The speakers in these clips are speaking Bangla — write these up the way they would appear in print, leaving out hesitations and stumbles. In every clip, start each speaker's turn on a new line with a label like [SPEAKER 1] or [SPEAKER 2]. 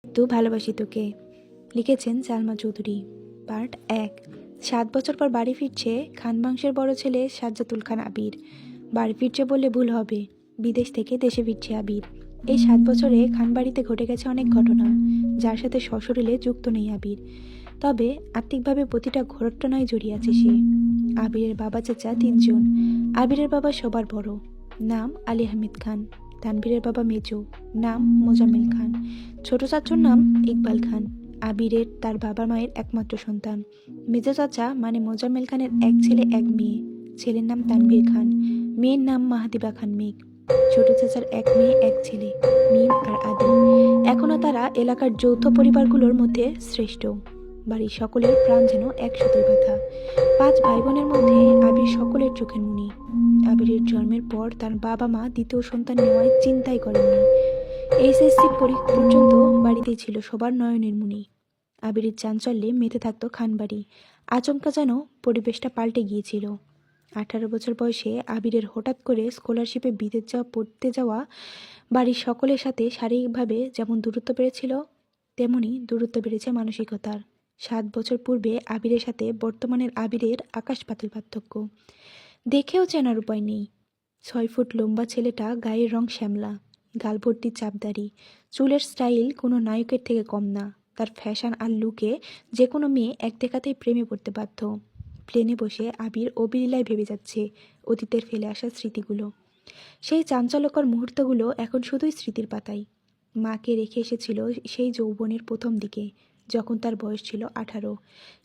[SPEAKER 1] তো ভালোবাসি তোকে। লিখেছেন সালমা চৌধুরী। পার্ট 1। 7 বছর পর বাড়ি ফিরছে খান বংশের বড় ছেলে সাজ্জাতুল খান আবির। বাড়ি ফিরছে বললে ভুল হবে, বিদেশ থেকে দেশে ফিরছে আবির। এই 7 বছরে খান বাড়িতে ঘটে গেছে অনেক ঘটনা, যার সাথে সশরীরে যুক্ত নেই আবির। তবে আত্মিকভাবে প্রতিটা ঘটনায় জড়িয়ে আছে সে। আবিরের বাবা চাচা 3 জন। আবিরের বাবা সবার বড়, নাম আলী আহমেদ খান। তানভীরের বাবা মেজো, নাম মোজাম্মেল খান। ছোট চাচুর নাম ইকবাল খান। আবিরের তার বাবা মায়ের একমাত্র সন্তান। মেজো চাচা মানে মোজাম্মেল খানের এক ছেলে এক মেয়ে। ছেলের নাম তানভীর খান, মেয়ের নাম মাহাদিবা খান মেঘ। ছোট চাচার এক মেয়ে এক ছেলে, মিম আর আদি। এখনো তারা এলাকার যৌথ পরিবারগুলোর মধ্যে শ্রেষ্ঠ। বাড়ির সকলের প্রাণ যেন একসাথে বাঁধা। 5 ভাই বোনের মধ্যে আবির সকলের চোখের মণি। আবিরের জন্মের পর তার বাবা মা দ্বিতীয় সন্তান নেওয়ায় চিন্তাই করেননি। এইচএসসি পরীক্ষা পর্যন্ত বাড়িতেই ছিল সবার নয়নের মণি। আবিরের চাঞ্চল্যে মেতে থাকতো খানবাড়ি। আচমকা যেন পরিবেশটা পাল্টে গিয়েছিল। 18 বছর বয়সে আবিরের হঠাৎ করে স্কলারশিপে বিদেশ পড়তে যাওয়া বাড়ির সকলের সাথে শারীরিকভাবে যেমন দূরত্ব বেড়েছিল, তেমনি দূরত্ব বেড়েছে মানসিকতার। 7 বছর পূর্বে আবিরের সাথে বর্তমানের আবিরের আকাশ পাতাল পার্থক্য। দেখেও চেনার উপায় নেই। 6 ফুট লম্বা ছেলেটা, গায়ের রং শ্যামলা, গাল ভর্তি চাপদাড়ি, চুলের স্টাইল কোনো নায়কের থেকে কম না। তার ফ্যাশন আর লুকে যে কোনো মেয়ে এক দেখাতেই প্রেমে পড়তে বাধ্য। প্লেনে বসে আবির অবিলীলায় ভেবে যাচ্ছে অতীতের ফেলে আসা স্মৃতিগুলো। সেই চাঞ্চল্যকর মুহূর্তগুলো এখন শুধুই স্মৃতির পাতায়। মাকে রেখে এসেছিল সেই যৌবনের প্রথম দিকে, যখন তার বয়স ছিল 18।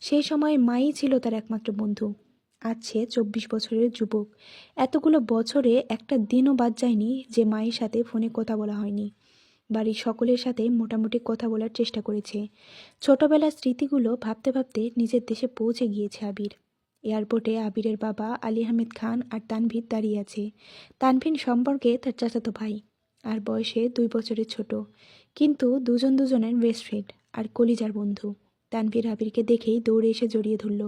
[SPEAKER 1] সেই সময় মাই ছিল তার একমাত্র বন্ধু। আজ সে 24 বছরের যুবক। এতগুলো বছরে একটা দিনও বাদ যায়নি যে মায়ের সাথে ফোনে কথা বলা হয়নি। বাড়ির সকলের সাথে মোটামুটি কথা বলার চেষ্টা করেছে। ছোটবেলার স্মৃতিগুলো ভাবতে ভাবতে নিজের দেশে পৌঁছে গিয়েছে আবির। এয়ারপোর্টে আবিরের বাবা আলী আহমেদ খান আর তানভীর দাঁড়িয়ে আছে। তানভীর সম্পর্কে তার চাচাতো ভাই, আর বয়সে 2 বছরের ছোট, কিন্তু দুজন দুজনের বেস্ট ফ্রেন্ড আর কলিজার বন্ধু। তানভীর আবিরকে দেখেই দৌড়ে এসে জড়িয়ে ধরল।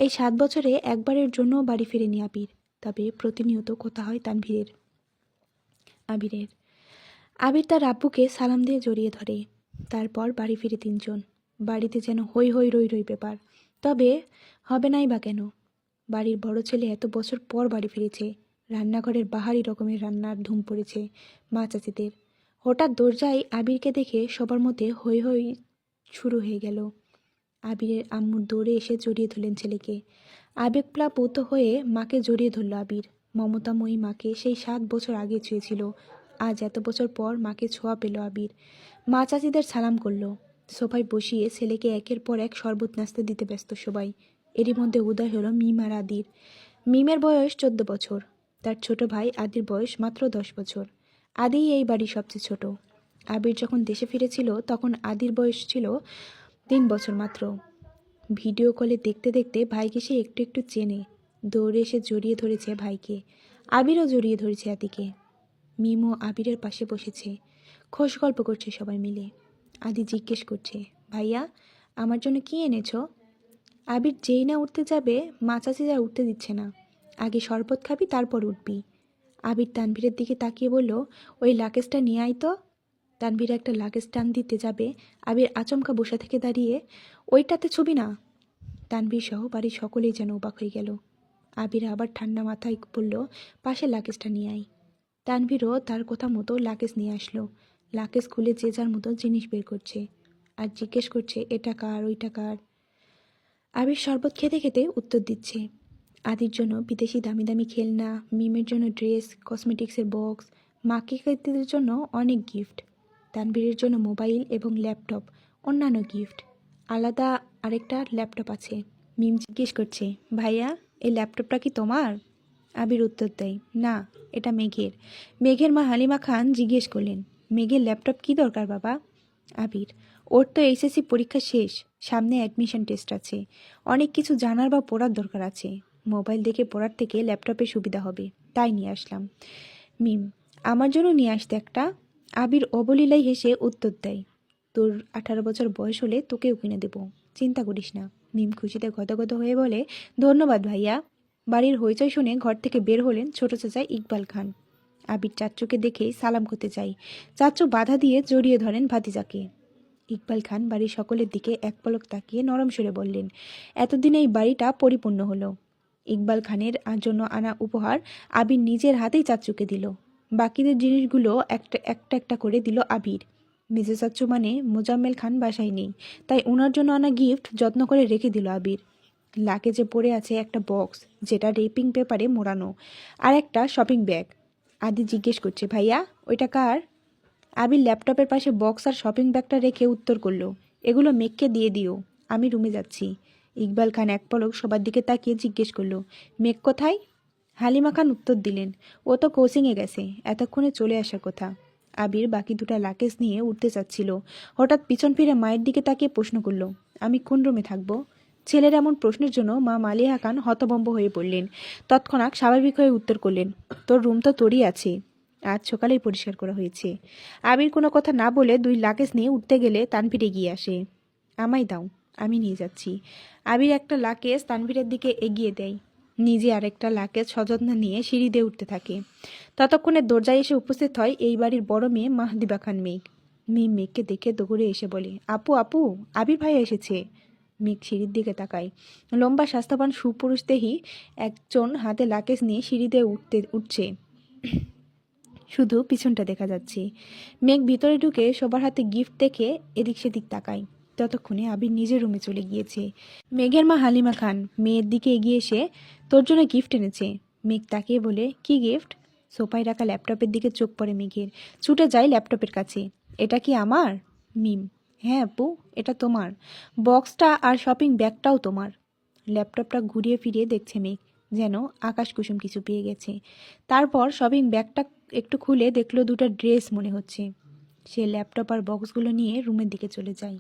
[SPEAKER 1] এই 7 বছরে একবারের জন্য বাড়ি ফিরেনি আবির, তবে প্রতিনিয়ত কথা হয় আবিরের। আবির তার আব্বুকে সালাম দিয়ে জড়িয়ে ধরে। তারপর বাড়ি ফিরে 3 জন। বাড়িতে যেন হই হই রই রই ব্যাপার। তবে হবে নাই বা কেন? বাড়ির বড় ছেলে এত বছর পর বাড়ি ফিরেছে। রান্নাঘরের বাহারি রকমের রান্নার ধুম পড়েছে মা চাচিদের। হঠাৎ দরজায় আবিরকে দেখে সবার মধ্যে হই হই শুরু হয়ে গেল। আবিরের আম্মুর দৌড়ে এসে জড়িয়ে ধরলেন ছেলেকে। আবেগপ্লাবত হয়ে মাকে জড়িয়ে ধরল আবির। মমতাময়ী মাকে সেই 7 বছর আগে ছুঁয়েছিল। আজ এত বছর পর মাকে ছোঁয়া পেল আবির। মা চাচিদের সালাম করলো। সোফায় বসিয়ে ছেলেকে একের পর এক শরবত নাস্তা দিতে ব্যস্ত সবাই। এরই মধ্যে উদয় হলো মিম আর আদির। মিমের বয়স 14 বছর। তার ছোট ভাই আদির বয়স মাত্র 10 বছর। আদি এই বাড়ির সবচেয়ে ছোট। আবির যখন দেশে ফিরেছিল তখন আদির বয়স ছিল 3 বছর মাত্র। ভিডিও কলে দেখতে দেখতে ভাইকে সে একটু একটু চেনে। দৌড়ে এসে জড়িয়ে ধরেছে ভাইকে। আবিরও জড়িয়ে ধরেছে আদিকে। মিমও আবিরের পাশে বসেছে। খোশ গল্প করছে সবাই মিলে। আদি জিজ্ঞেস করছে, ভাইয়া আমার জন্য কি এনেছো? আবির যেই না উঠতে যাবে, মা চাচিরা উঠতে দিচ্ছে না। আগে শরবত খাবি, তারপর উঠবি। আবির তানভীরের দিকে তাকিয়ে বলল, ওই লাগেজটা নিয়ে আয় তো। তানভীর একটা লাগেজ টান দিতে যাবে, আবির আচমকা বসা থেকে দাঁড়িয়ে, ওইটাতে ছবি না। তানভীর সহ বাড়ির সকলেই যেন অবাক হয়ে গেল। আবির আবার ঠান্ডা মাথায় বলল, পাশে লাগেজটা নিয়ে আয়। তানভীরও তার কথা মতো লাগেজ নিয়ে আসলো। লাগেজ খুলে যে যার মতো জিনিস বের করছে আর জিজ্ঞেস করছে, এটা কার, ওইটা কার। আবির শরবত খেতে খেতে উত্তর দিচ্ছে। আদির জন্য বিদেশি দামি দামি খেলনা, মিমের জন্য ড্রেস, কসমেটিক্সের বক্স, মাকে কাকিদের জন্য অনেক গিফট, তানভীরের জন্য মোবাইল এবং ল্যাপটপ, অন্যান্য গিফট। আলাদা আরেকটা ল্যাপটপ আছে। মিম জিজ্ঞেস করছে, ভাইয়া এই ল্যাপটপটা কি তোমার? আবির উত্তর দেয়, না, এটা মেঘের। মেঘের মা হালিমা খান জিজ্ঞেস করলেন, মেঘের ল্যাপটপ কি দরকার বাবা? আবির, ওর তো এইচএসসি পরীক্ষা শেষ, সামনে অ্যাডমিশন টেস্ট আছে, অনেক কিছু জানার বা পড়ার দরকার আছে। মোবাইল দেখে পড়ার থেকে ল্যাপটপে সুবিধা হবে, তাই নিয়ে আসলাম। মিম, আমার জন্য নিয়ে আসতে একটা। আবির অবলীলায় হেসে উত্তর দেয়, তোর 18 বছর বয়স হলে তোকেও কিনে দেব, চিন্তা করিস না। মিম খুশিতে গদগদ হয়ে বলে, ধন্যবাদ ভাইয়া। বাড়ির হইচই শুনে ঘর থেকে বের হলেন ছোট চাচা ইকবাল খান। আবির চাচ্চুকে দেখেই সালাম করতে চাই। চাচ্চু বাধা দিয়ে জড়িয়ে ধরেন ভাতিজাকে। ইকবাল খান বাড়ির সকলের দিকে এক পলক তাকিয়ে নরম সুরে বললেন, এতদিনে এই বাড়িটা পরিপূর্ণ হলো। ইকবাল খানের জন্য আনা উপহার আবির নিজের হাতেই চাচ্চুকে দিল। বাকিদের জিনিসগুলো একটা একটা একটা করে দিল আবির। মেজো চাচ্চু মানে মোজাম্মেল খান বাসায় নেই, তাই ওনার জন্য আনা গিফট যত্ন করে রেখে দিল আবির। লাগেজে পড়ে আছে একটা বক্স, যেটা রেপিং পেপারে মোড়ানো, আর একটা শপিং ব্যাগ। আদি জিজ্ঞেস করছে, ভাইয়া ওইটা কার? আবির ল্যাপটপের পাশে বক্স আর শপিং ব্যাগটা রেখে উত্তর করল, এগুলো মেঘকে দিয়ে দিও, আমি রুমে যাচ্ছি। ইকবাল খান এক পলক সবার দিকে তাকিয়ে জিজ্ঞেস করলো, মেঘ কোথায়? হালিমা খান উত্তর দিলেন, ও তো কোচিংয়ে গেছে, এতক্ষণে চলে আসার কথা। আবির বাকি দুটা লাকেজ নিয়ে উঠতে চাচ্ছিল, হঠাৎ পিছন ফিরে মায়ের দিকে তাকিয়ে প্রশ্ন করল, আমি কোন রুমে থাকবো? ছেলের এমন প্রশ্নের জন্য মা মালিহা খান হতভম্ব হয়ে পড়লেন। তৎক্ষণাৎ স্বাভাবিক হয়ে উত্তর করলেন, তোর রুম তো তোরই আছে, আজ সকালেই পরিষ্কার করা হয়েছে। আবির কোনো কথা না বলে দুই লাকেজ নিয়ে উঠতে গেলে তানভীর এগিয়ে আসে। আমায় দাও, আমি নিয়ে যাচ্ছি। আবির একটা লাকেজ তানভীরের দিকে এগিয়ে দেয়, নিজে আরেকটা লাকেজ সযত্নে নিয়ে সিঁড়ি দিয়ে উঠতে থাকে। ততক্ষণে দরজায় এসে উপস্থিত হয় এই বাড়ির বড় মেয়ে মাহদিবা খান মেঘ। মেঘকে দেখে দৌড়ে এসে বলে, আপু আপু, আবির ভাই এসেছে। মেঘ সিঁড়ির দিকে তাকায়। লম্বা স্বাস্থ্যবান সুপুরুষ দেহী একজন হাতে লাকেজ নিয়ে সিঁড়ি দিয়ে উঠছে, শুধু পিছনটা দেখা যাচ্ছে। মেঘ ভিতরে ঢুকে সবার হাতে গিফট দেখে এদিক সেদিক তাকায়। ততক্ষণে আবির নিজের রুমে চলে গিয়েছে। মেঘের মা হালিমা খান মেয়ের দিকে এগিয়ে এসে, তোর জন্য গিফট এনেছে। মেঘ তাকিয়ে বলে, কি গিফট? সোফায় রাখা ল্যাপটপের দিকে চোখ পড়ে মেঘের, ছুটে যায় ল্যাপটপের কাছে। এটা কি আমার? মিম, হ্যাঁ আপু, এটা তোমার। বক্সটা আর শপিং ব্যাগটাও তোমার। ল্যাপটপটা ঘুরিয়ে ফিরিয়ে দেখছে মেঘ, যেন আকাশ কুসুম কিছু পেয়ে গেছে। তারপর শপিং ব্যাগটা একটু খুলে দেখলো দুটো ড্রেস মনে হচ্ছে। সে ল্যাপটপ আর বক্সগুলো নিয়ে রুমের দিকে চলে যায়।